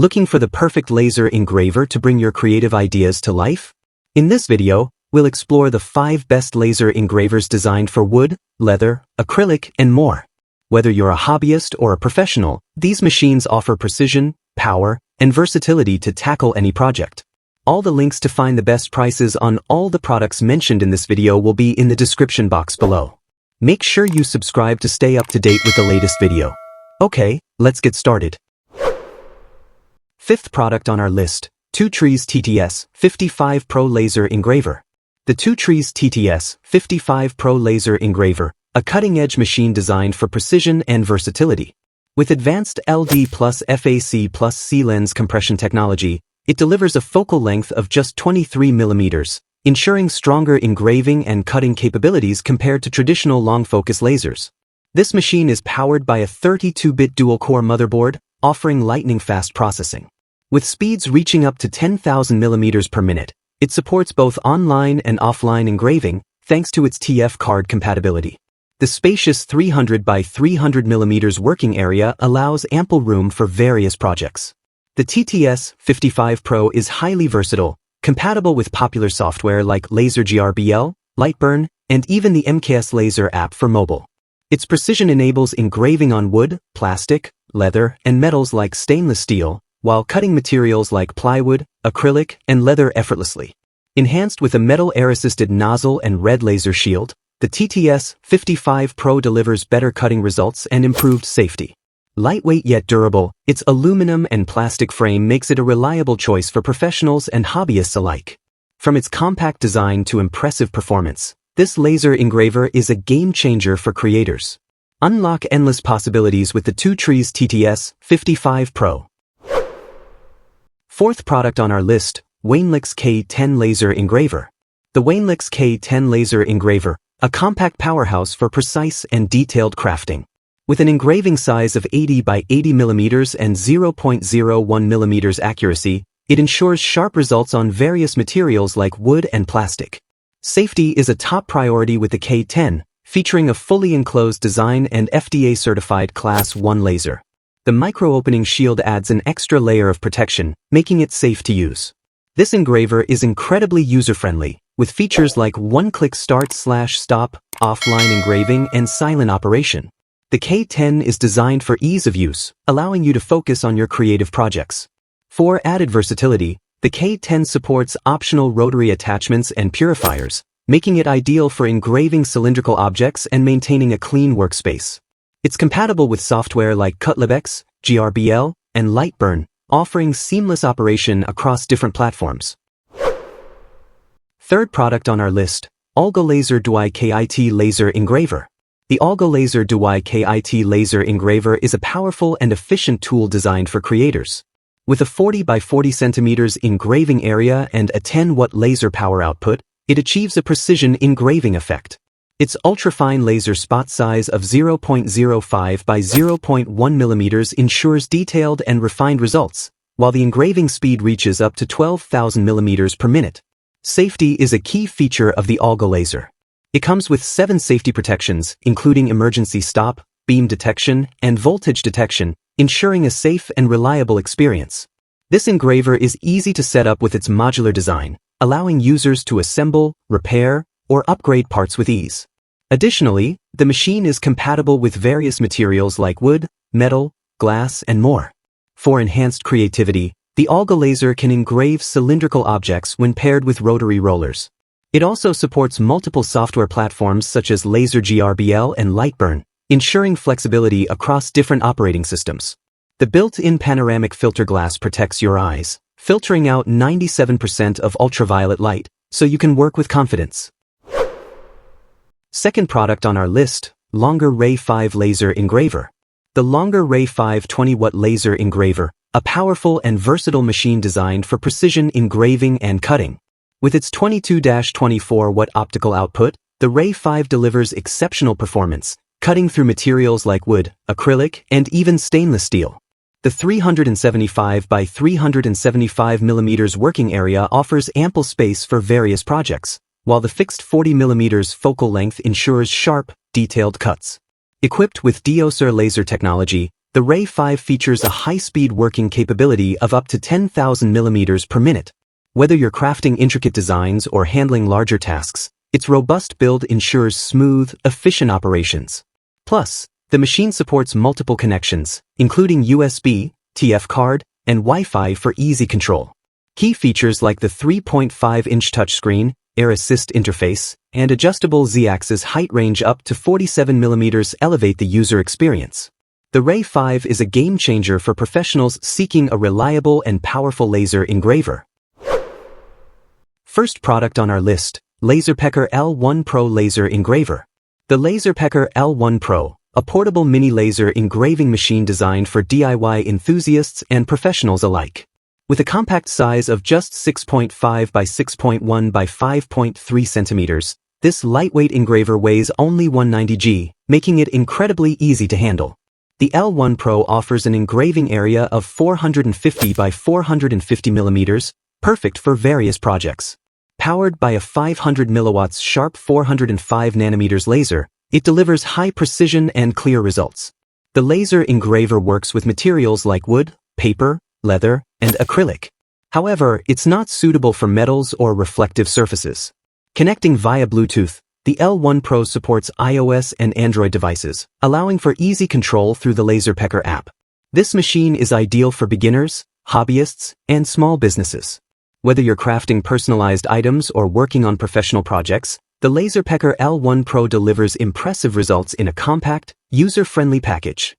Looking for the perfect laser engraver to bring your creative ideas to life? In this video, we'll explore the 5 best laser engravers designed for wood, leather, acrylic, and more. Whether you're a hobbyist or a professional, these machines offer precision, power, and versatility to tackle any project. All the links to find the best prices on all the products mentioned in this video will be in the description box below. Make sure you subscribe to stay up to date with the latest video. Okay, let's get started. 5th product on our list, TwoTrees TTS55 Pro Laser Engraver. The TwoTrees TTS55 Pro Laser Engraver, a cutting-edge machine designed for precision and versatility. With advanced LD plus FAC plus C-lens compression technology, it delivers a focal length of just 23 millimeters, ensuring stronger engraving and cutting capabilities compared to traditional long-focus lasers. This machine is powered by a 32-bit dual-core motherboard, offering lightning-fast processing. With speeds reaching up to 10,000 millimeters per minute, it supports both online and offline engraving, thanks to its TF card compatibility. The spacious 300 by 300 millimeters working area allows ample room for various projects. The TTS55 Pro is highly versatile, compatible with popular software like Laser GRBL, Lightburn, and even the MKS Laser app for mobile. Its precision enables engraving on wood, plastic, leather, and metals like stainless steel, while cutting materials like plywood, acrylic, and leather effortlessly. Enhanced with a metal air-assisted nozzle and red laser shield, the TTS55 Pro delivers better cutting results and improved safety. Lightweight yet durable, its aluminum and plastic frame makes it a reliable choice for professionals and hobbyists alike. From its compact design to impressive performance, this laser engraver is a game-changer for creators. Unlock endless possibilities with the TwoTrees TTS55 Pro. 4th product on our list, Wainlux K10 Laser Engraver. The Wainlux K10 Laser Engraver, a compact powerhouse for precise and detailed crafting. With an engraving size of 80 by 80 millimeters and 0.01 millimeters accuracy, it ensures sharp results on various materials like wood and plastic. Safety is a top priority with the K10, featuring a fully enclosed design and FDA-certified Class 1 laser. The micro-opening shield adds an extra layer of protection, making it safe to use. This engraver is incredibly user-friendly, with features like one-click start/stop, offline engraving, and silent operation. The K10 is designed for ease of use, allowing you to focus on your creative projects. For added versatility, the K10 supports optional rotary attachments and purifiers, making it ideal for engraving cylindrical objects and maintaining a clean workspace. It's compatible with software like Wayx, GRBL, and Lightburn, offering seamless operation across different platforms. 3rd product on our list, AlgoLaser Wayx K10 Laser Engraver. The AlgoLaser Wayx K10 Laser Engraver is a powerful and efficient tool designed for creators. With a 40 by 40 centimeters engraving area and a 10-watt laser power output, it achieves a precision engraving effect. Its ultrafine laser spot size of 0.05 by 0.1 millimeters ensures detailed and refined results, while the engraving speed reaches up to 12,000 millimeters per minute. Safety is a key feature of the AlgoLaser. It comes with 7 safety protections, including emergency stop, beam detection, and voltage detection, ensuring a safe and reliable experience. This engraver is easy to set up with its modular design, allowing users to assemble, repair, or upgrade parts with ease. Additionally, the machine is compatible with various materials like wood, metal, glass, and more. For enhanced creativity, the AlgoLaser can engrave cylindrical objects when paired with rotary rollers. It also supports multiple software platforms such as Laser GRBL and Lightburn, ensuring flexibility across different operating systems. The built-in panoramic filter glass protects your eyes, filtering out 97% of ultraviolet light, so you can work with confidence. 2nd product on our list, Longer Ray 5 Laser Engraver. The Longer Ray 5 20-watt laser engraver, a powerful and versatile machine designed for precision engraving and cutting. With its 22-24-watt optical output, the Ray 5 delivers exceptional performance, cutting through materials like wood, acrylic, and even stainless steel. The 375 by 375 millimeters working area offers ample space for various projects, while the fixed 40 mm focal length ensures sharp, detailed cuts. Equipped with DOSR laser technology, The Ray 5 features a high-speed working capability of up to 10,000 millimeters per minute. Whether you're crafting intricate designs or handling larger tasks, its robust build ensures smooth, efficient operations. Plus, the machine supports multiple connections, including USB, TF card, and Wi-Fi for easy control. Key features like the 3.5-inch touchscreen, Air Assist interface, and adjustable Z-axis height range up to 47 millimeters elevate the user experience. The Ray 5 is a game-changer for professionals seeking a reliable and powerful laser engraver. First product on our list, Laserpecker L1 Pro Laser Engraver. The Laserpecker L1 Pro, a portable mini laser engraving machine designed for DIY enthusiasts and professionals alike. With a compact size of just 6.5 by 6.1 by 5.3 centimeters, this lightweight engraver weighs only 190 g, making it incredibly easy to handle. The L1 Pro offers an engraving area of 450 by 450 millimeters, perfect for various projects. Powered by a 500 milliwatts sharp 405 nanometers laser, it delivers high precision and clear results. The laser engraver works with materials like wood, paper, leather, and acrylic. However, it's not suitable for metals or reflective surfaces. Connecting via Bluetooth, the L1 Pro supports iOS and Android devices, allowing for easy control through the Laserpecker app. This machine is ideal for beginners, hobbyists, and small businesses. Whether you're crafting personalized items or working on professional projects, the Laserpecker L1 Pro delivers impressive results in a compact, user-friendly package.